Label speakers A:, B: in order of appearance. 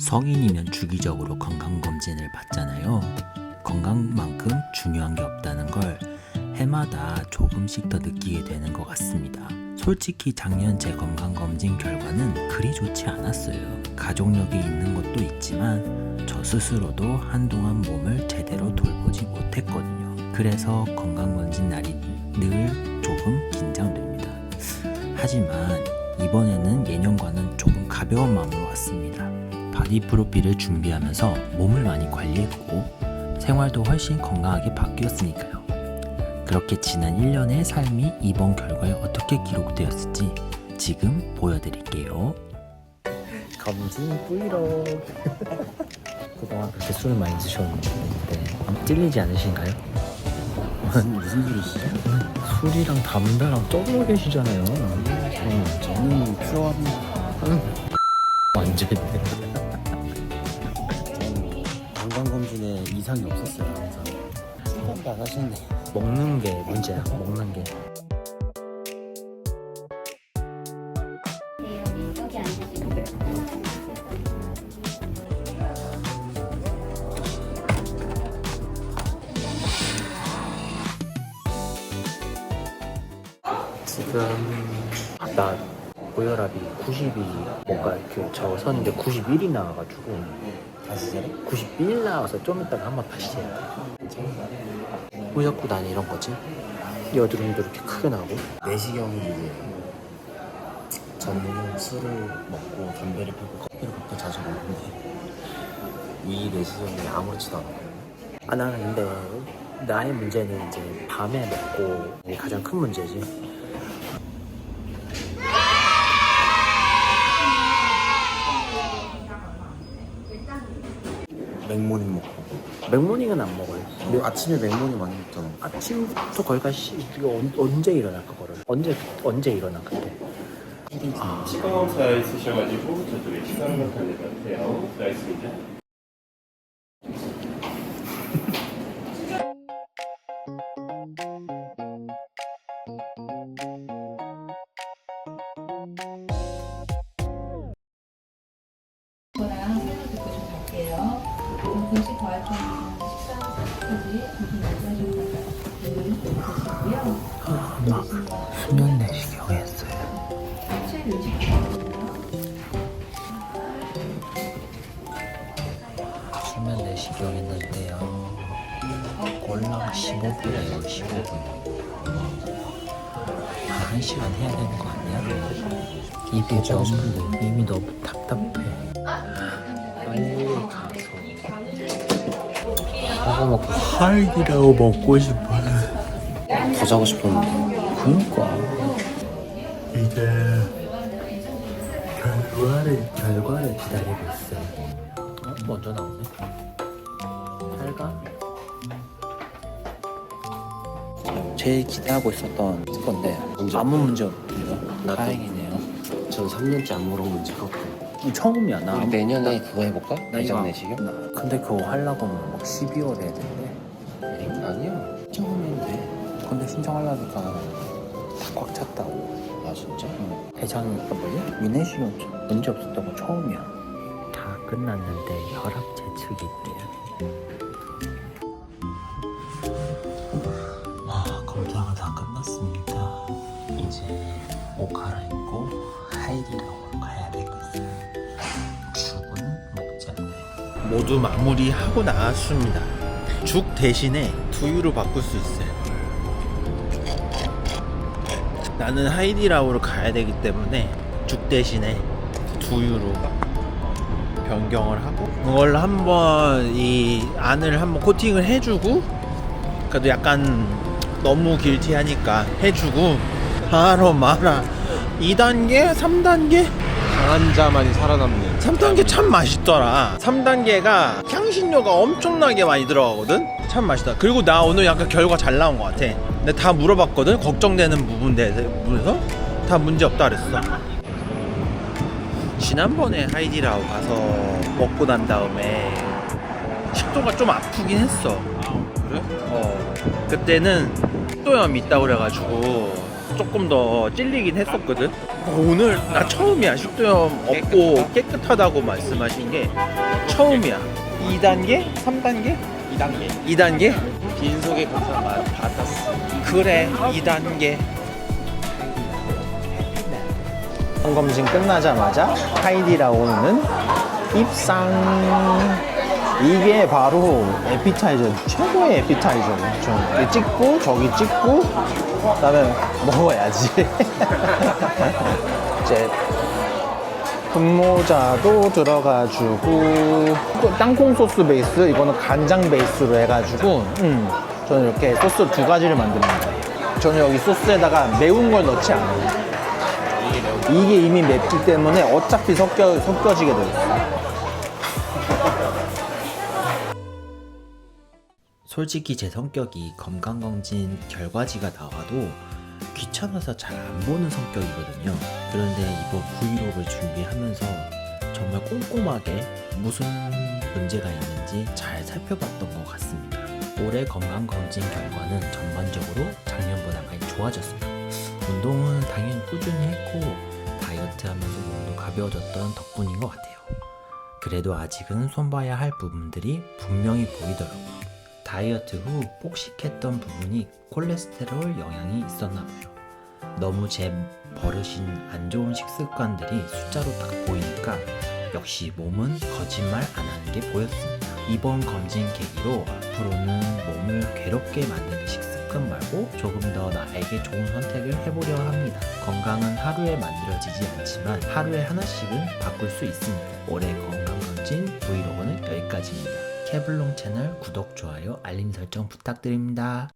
A: 성인이면 주기적으로 건강검진을 받잖아요. 건강만큼 중요한 게 없다는 걸 해마다 조금씩 더 느끼게 되는 것 같습니다. 솔직히 작년 제 건강검진 결과는 그리 좋지 않았어요. 가족력이 있는 것도 있지만 저 스스로도 한동안 몸을 제대로 돌보지 못했거든요. 그래서 건강검진 날이 늘 조금 긴장됩니다. 하지만 이번에는 예년과는 조금 가벼운 마음으로 왔습니다. 바디 프로필을 준비하면서 몸을 많이 관리했고 생활도 훨씬 건강하게 바뀌었으니까요. 그렇게 지난 1년의 삶이 이번 결과에 어떻게 기록되었을지 지금 보여드릴게요. 검진 브이로그. 그동안 그렇게 술을 많이 드셨는데 찔리지 않으신가요?
B: 무슨 소리시죠?
A: 술이랑 담배랑 떠들어 계시잖아요.
B: 저는 퓨어합니다.
A: 완전
B: 저는 건강검진에 이상이 없었어요. 항상 생각도 안 하시네.
A: 먹는 게 문제야. 먹는 게.
C: 여기 앉으시고.
A: 지금 나 고혈압이 90이 뭔가 이렇게 적었었는데 91이 나와가지고
B: 다시 잘해?
A: 91 나와서 좀 이따가 한번 다시 해야 돼. 왜 자꾸 난 이런 거지? 여드름도 이렇게 크게 나고.
B: 내시경이 이제 저는 술을 먹고 담배를 피우고 커피를 그렇게 자주 먹는데 위 내시경이 아무렇지도 않아요.
A: 아 나는 근데 나의 문제는 이제 밤에 먹고 이게 가장 큰 문제지.
B: 맥모닝 먹고
A: 맥모닝은 안 먹어요.
B: 아침에 맥모닝 많이 먹잖아.
A: 아침부터 거기까지 이거 언제 일어나 그거를 언제 일어나 그때.
D: 시간 잘 쓰셔가지고 저쪽에 시간 같은 데 가세요. 나 있습니다.
C: 거랑 설명 듣고 좀 갈게요. 음식 과학적인 식사까지 무슨 말씀하셨나요?
A: 막 수면 내시경 했어요.
C: 하체 요식이거든요.
A: 수면 내시경 했는데요. 꼴랑 15분이에요. 15분. 1시간 해야 되는 거 아니야? 입이 너무 답답해. 빨리 가서 하고 먹고 하이디라고 먹고 싶어요.
B: 더 자고 싶었는데
A: 그니까 이제 결과를 기다리고 있어요. 먼저 나오네. 8가 제일 기대하고 있었던 건데 아무 문제 없네요.
B: 나도.
A: 다행이네요.
B: 전 3년째 안 물어본 문제가 없고
A: 처음이야 나.
B: 우리 내년에 그거 해볼까?
A: 나
B: 내장
A: 이거-
B: 내시경?
A: 근데 그거 하려고 하면 막 12월에 해야 된대.
B: 아니야 신청하면 돼.
A: 근데 신청하려니까 다 꽉 찼다고.
B: 아 진짜?
A: 대장이니까 뭐지? 위내시경 문제 없었다고 처음이야. 다 끝났는데 혈압 재측이 있대요. 검사가 다 끝났습니다. 이제 옷 갈아입고 하이디라고 가야 되겠어요. 죽은 먹지 않아요.
E: 모두 마무리하고 나왔습니다. 죽 대신에 두유로 바꿀 수 있어요. 나는 하이디라오로 가야 되기 때문에 죽 대신에 두유로 변경을 하고 그걸 한번 이 안을 한번 코팅을 해주고 그래도 약간 너무 길티하니까 해주고 바로 말아 2단계? 3단계?
D: 강한 자만이 살아남는
E: 3단계 참 맛있더라. 3단계가 향신료가 엄청나게 많이 들어가거든. 참 맛있다. 그리고 나 오늘 약간 결과 잘 나온 것 같아. 근데 다 물어봤거든. 걱정되는 부분에서 다 문제 없다 그랬어. 지난번에 하이디라오 가서 먹고 난 다음에 식도가 좀 아프긴 했어.
D: 그래?
E: 그때는 식도염 있다고 그래가지고 조금 더 찔리긴 했었거든. 오늘 나 처음이야. 식도염 없고 깨끗하다고 말씀하신 게 처음이야. 2단계? 3단계?
B: 2단계
E: 2단계?
B: 빈속에 검사 받았어.
E: 그래 2단계. 검진 끝나자마자 하이디라고 하는 입상. 이게 바로 에피타이저, 최고의 에피타이저. 찍고 저기 찍고 그다음에 먹어야지. 이제 분모자도 들어가지고 땅콩 소스 베이스, 이거는 간장 베이스로 해가지고 저는 이렇게 소스 두 가지를 만듭니다. 저는 여기 소스에다가 매운 걸 넣지 않아요. 이게 이미 맵기 때문에 어차피 섞여지게 돼 있어요.
A: 솔직히 제 성격이 건강검진 결과지가 나와도 귀찮아서 잘 안 보는 성격이거든요. 그런데 이번 브이로그를 준비하면서 정말 꼼꼼하게 무슨 문제가 있는지 잘 살펴봤던 것 같습니다. 올해 건강검진 결과는 전반적으로 작년보다 많이 좋아졌습니다. 운동은 당연히 꾸준히 했고 다이어트 하면서 몸도 가벼워졌던 덕분인 것 같아요. 그래도 아직은 손봐야 할 부분들이 분명히 보이더라고요. 다이어트 후 폭식했던 부분이 콜레스테롤 영향이 있었나 봐요. 너무 제 버릇인 안 좋은 식습관들이 숫자로 딱 보이니까 역시 몸은 거짓말 안 하는 게 보였습니다. 이번 검진 계기로 앞으로는 몸을 괴롭게 만드는 식습관 말고 조금 더 나에게 좋은 선택을 해보려 합니다. 건강은 하루에 만들어지지 않지만 하루에 하나씩은 바꿀 수 있습니다. 올해 건강검진 브이로그는 여기까지입니다. 캐블롱 채널 구독, 좋아요, 알림 설정 부탁드립니다.